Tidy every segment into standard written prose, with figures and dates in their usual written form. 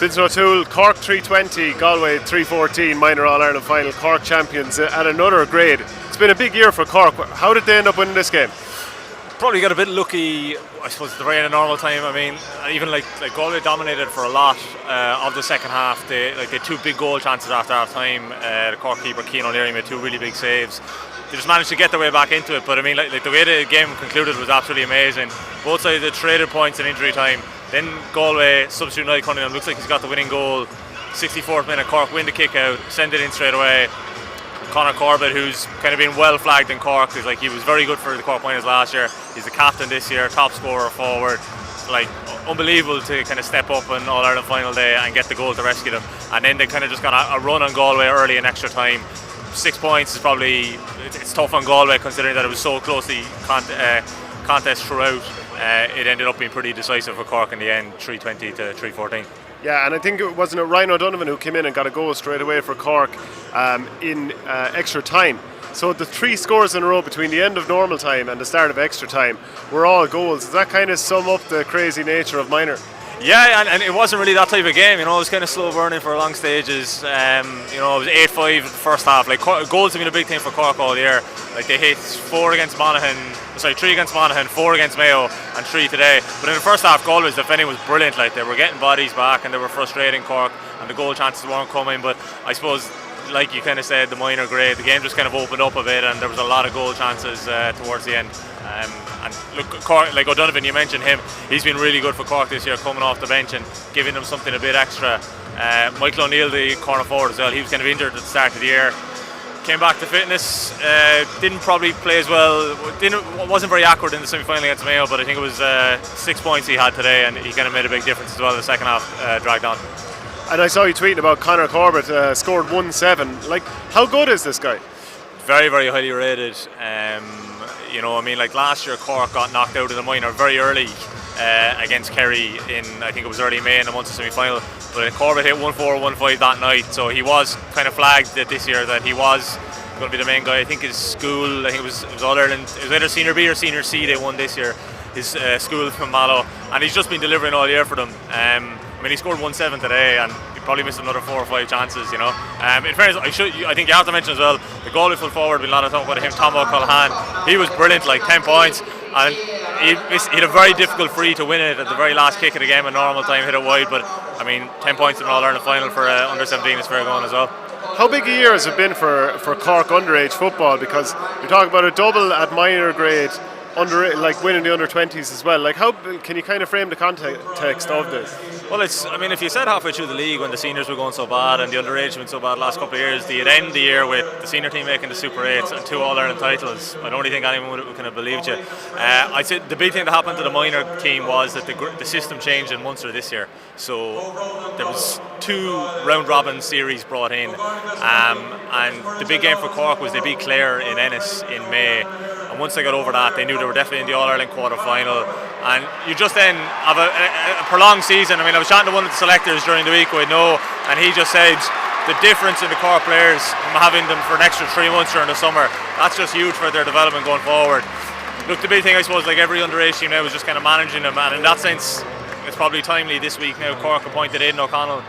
Fintan O'Toole, Cork 320, Galway 314, minor All-Ireland final, Cork champions at another grade. It's been a big year for Cork. How did they end up winning this game? Probably got a bit lucky, I suppose, at the very end of normal time. I mean, even like Galway dominated for a lot of the second half. They had two big goal chances after half time. The Cork keeper Cian O'Leary made two really big saves. They just managed to get their way back into it. But I mean, like the way the game concluded was absolutely amazing. Both sides had traded points in injury time. Then Galway, substitute Niall Cunningham, looks like he's got the winning goal. 64th minute, Cork win the kick out, send it in straight away. Conor Corbett, who's kind of been well flagged in Cork, because he was very good for the Cork Miners last year. He's the captain this year, top scorer forward. Unbelievable to kind of step up on All-Ireland final day and get the goal to rescue them. And then they kind of just got a run on Galway early in extra time. 6 points is probably, it's tough on Galway considering that it was so closely contest throughout. It ended up being pretty decisive for Cork in the end, 320 to 314. Yeah, and I think it wasn't Ryan O'Donovan who came in and got a goal straight away for Cork in extra time. So the 3 scores in a row between the end of normal time and the start of extra time were all goals. Does that kind of sum up the crazy nature of minor? Yeah, and it wasn't really that type of game. It was kind of slow burning for long stages. It was 8-5 in the first half. Goals have been a big thing for Cork all year. They hit 3 against Monaghan, 4 against Mayo, and 3 today. But in the first half, Galway's defending was brilliant. They were getting bodies back, and they were frustrating Cork, and the goal chances weren't coming. But I suppose, like you kind of said, the minor grade, the game just kind of opened up a bit, and there was a lot of goal chances towards the end. And look, Cork, like O'Donovan, you mentioned him, he's been really good for Cork this year, coming off the bench and giving them something a bit extra. Michael O'Neill, the corner forward as well, he was kind of injured at the start of the year. Came back to fitness, didn't probably play as well, wasn't very accurate in the semi-final against Mayo, but I think it was 6 points he had today, and he kind of made a big difference as well in the second half, dragged on. And I saw you tweeting about Conor Corbett, scored 1-7. How good is this guy? Very, very highly rated. Last year Cork got knocked out of the minor very early against Kerry in, I think it was early May in the Munster semi-final. But Corbett hit 1-4, 1-5 that night, so he was kind of flagged this year that he was going to be the main guy. I think his school, it was All-Ireland, it was either Senior B or Senior C they won this year, his school from Mallow, and he's just been delivering all year for them. He scored 1-7 today, and he probably missed another 4 or 5 chances, In fairness, I think you have to mention as well, the goalie full forward, been a lot of talk about him, Tom O'Callaghan. He was brilliant, 10 points, and he had a very difficult free to win it at the very last kick of the game in normal time, hit it wide, but 10 points in an All-Ireland final for under 17 is fair going as well. How big a year has it been for Cork underage football? Because you're talking about a double at minor grade, winning the under-20s as well. How can you kind of frame the context of this? Well, if you said halfway through the league when the seniors were going so bad and the underage went so bad the last couple of years, you'd end the year with the senior team making the Super 8s and 2 All-Ireland titles. I don't really think anyone would have believed you. I'd say the big thing that happened to the minor team was that the system changed in Munster this year. So there was 2 round-robin series brought in, and the big game for Cork was they beat Clare in Ennis in May. And once they got over that, they knew they were definitely in the All-Ireland quarter-final. And you just then have a prolonged season. I was chatting to one of the selectors during the week, and he just said the difference in the Cork players from having them for an extra 3 months during the summer, that's just huge for their development going forward. Look, the big thing, I suppose, every underage team now is just kind of managing them, and in that sense, it's probably timely this week now. Cork appointed Aidan O'Connell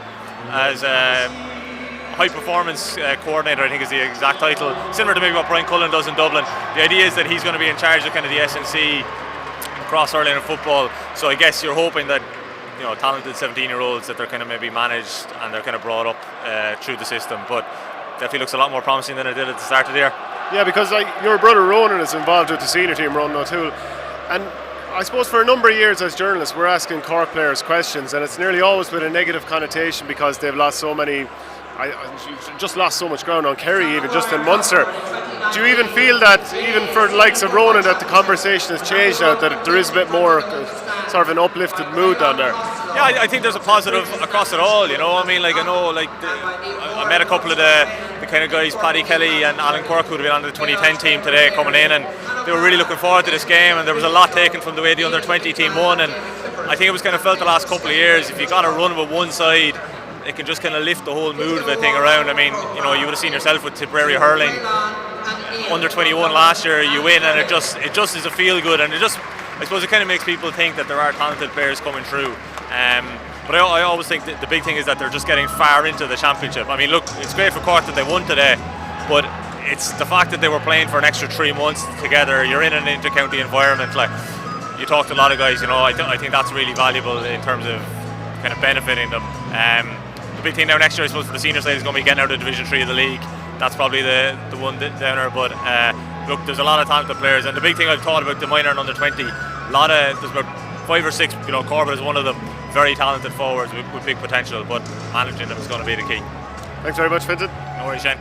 as high performance coordinator, I think is the exact title, similar to maybe what Brian Cullen does in Dublin. The idea is that he's going to be in charge of kind of the SNC across Ireland in football, so I guess you're hoping that talented 17-year-olds that they're kind of maybe managed and they're kind of brought up through the system, but definitely looks a lot more promising than it did at the start of the year. Yeah, because your brother Ronan is involved with the senior team, Ronan O'Toole, and I suppose for a number of years as journalists we're asking Cork players questions, and it's nearly always with a negative connotation because they've lost so many. Just lost so much ground on Kerry, even just in Munster. Do you even feel that, even for the likes of Ronan, that the conversation has changed now, that there is a bit more sort of an uplifted mood down there? Yeah, I think there's a positive across it all, I met a couple of the kind of guys, Paddy Kelly and Alan Quirk, who would have been on the 2010 team today coming in, and they were really looking forward to this game, and there was a lot taken from the way the under-20 team won, and I think it was kind of felt the last couple of years, if you got a run with one side, it can just kind of lift the whole mood of the thing around. You would have seen yourself with Tipperary hurling under 21 last year, you win, and it just is a feel good, and I suppose it kind of makes people think that there are talented players coming through. But I always think that the big thing is that they're just getting far into the championship. I mean, look, it's great for Cork that they won today, but it's the fact that they were playing for an extra 3 months together. You're in an inter-county environment. Like, you talk to a lot of guys, I think that's really valuable in terms of kind of benefiting them. The big thing now next year, I suppose, for the senior side is going to be getting out of Division 3 of the league. That's probably the one downer. But look, there's a lot of talented players, and the big thing I've thought about the minor and under 20, there's about 5 or 6. Corbett is one of them, very talented forwards with big potential, but managing them is going to be the key. Thanks very much, Fintan. No worries, Shane.